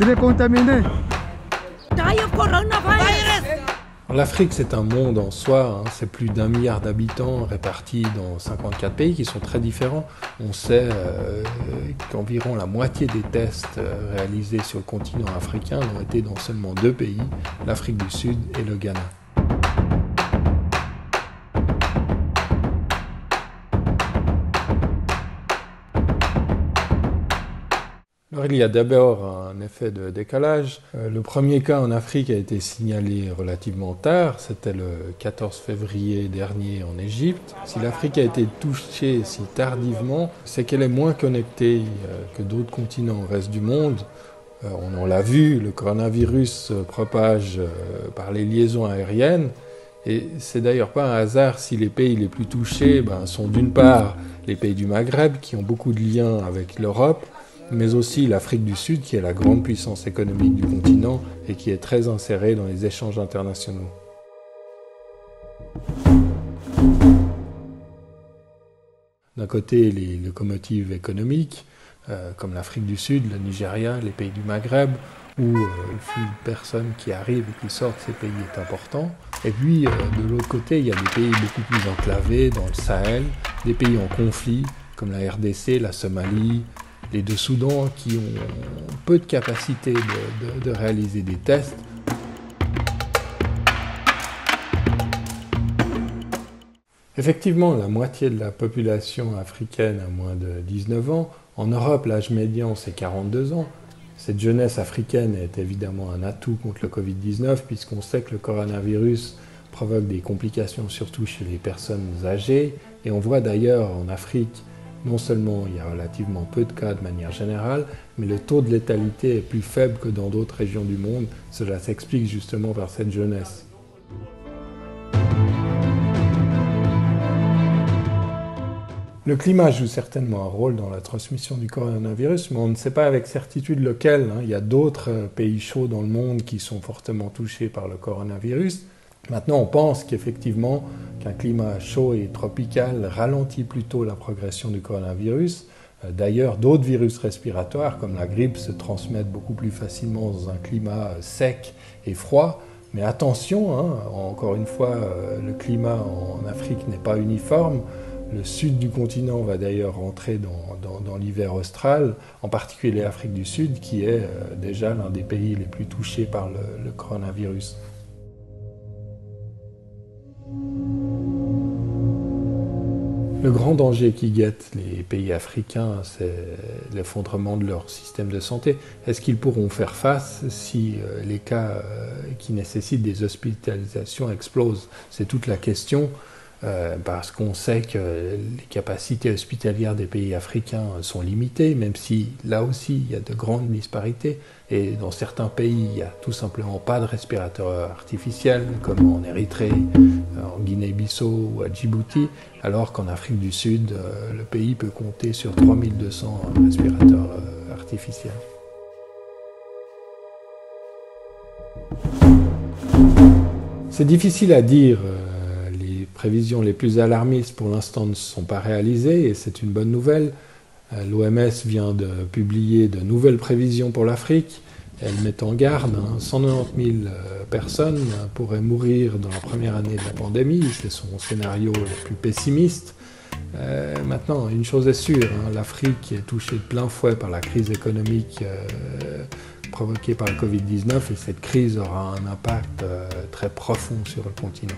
Je l'ai contaminé. L'Afrique, c'est un monde en soi, hein. C'est plus d'1 milliard d'habitants répartis dans 54 pays qui sont très différents. On sait qu'environ la moitié des tests réalisés sur le continent africain ont été dans seulement 2 pays, l'Afrique du Sud et le Ghana. Alors, il y a d'abord un effet de décalage. Le premier cas en Afrique a été signalé relativement tard, c'était le 14 février dernier en Égypte. Si l'Afrique a été touchée si tardivement, c'est qu'elle est moins connectée que d'autres continents au reste du monde. On l'a vu, le coronavirus se propage par les liaisons aériennes. Et c'est d'ailleurs pas un hasard si les pays les plus touchés sont d'une part les pays du Maghreb qui ont beaucoup de liens avec l'Europe, mais aussi l'Afrique du Sud, qui est la grande puissance économique du continent et qui est très insérée dans les échanges internationaux. D'un côté, les locomotives économiques, comme l'Afrique du Sud, le Nigeria, les pays du Maghreb, où le flux de personnes qui arrivent et qui sortent de ces pays est important. Et puis, de l'autre côté, il y a des pays beaucoup plus enclavés, dans le Sahel, des pays en conflit, comme la RDC, la Somalie, les 2 Soudans, qui ont peu de capacité de réaliser des tests. Effectivement, la moitié de la population africaine a moins de 19 ans. En Europe, l'âge médian, c'est 42 ans. Cette jeunesse africaine est évidemment un atout contre le Covid-19, puisqu'on sait que le coronavirus provoque des complications, surtout chez les personnes âgées. Et on voit d'ailleurs en Afrique, non seulement il y a relativement peu de cas de manière générale, mais le taux de létalité est plus faible que dans d'autres régions du monde. Cela s'explique justement par cette jeunesse. Le climat joue certainement un rôle dans la transmission du coronavirus, mais on ne sait pas avec certitude lequel. Il y a d'autres pays chauds dans le monde qui sont fortement touchés par le coronavirus. Maintenant, on pense qu'effectivement, qu'un climat chaud et tropical ralentit plutôt la progression du coronavirus. D'ailleurs, d'autres virus respiratoires, comme la grippe, se transmettent beaucoup plus facilement dans un climat sec et froid. Mais attention, encore une fois, le climat en Afrique n'est pas uniforme. Le sud du continent va d'ailleurs rentrer dans l'hiver austral, en particulier l'Afrique du Sud, qui est déjà l'un des pays les plus touchés par le coronavirus. Le grand danger qui guette les pays africains, c'est l'effondrement de leur système de santé. Est-ce qu'ils pourront faire face si les cas qui nécessitent des hospitalisations explosent? C'est toute la question, parce qu'on sait que les capacités hospitalières des pays africains sont limitées, même si là aussi il y a de grandes disparités. Et dans certains pays, il n'y a tout simplement pas de respirateur artificiel, comme en Érythrée, en Guinée-Bissau ou à Djibouti, alors qu'en Afrique du Sud, le pays peut compter sur 3200 respirateurs artificiels. C'est difficile à dire. Les prévisions les plus alarmistes pour l'instant ne sont pas réalisées et c'est une bonne nouvelle. L'OMS vient de publier de nouvelles prévisions pour l'Afrique. Elle met en garde 190 000 personnes pourraient mourir dans la première année de la pandémie. C'est son scénario le plus pessimiste. Maintenant, une chose est sûre, l'Afrique est touchée de plein fouet par la crise économique provoquée par le Covid-19 et cette crise aura un impact très profond sur le continent.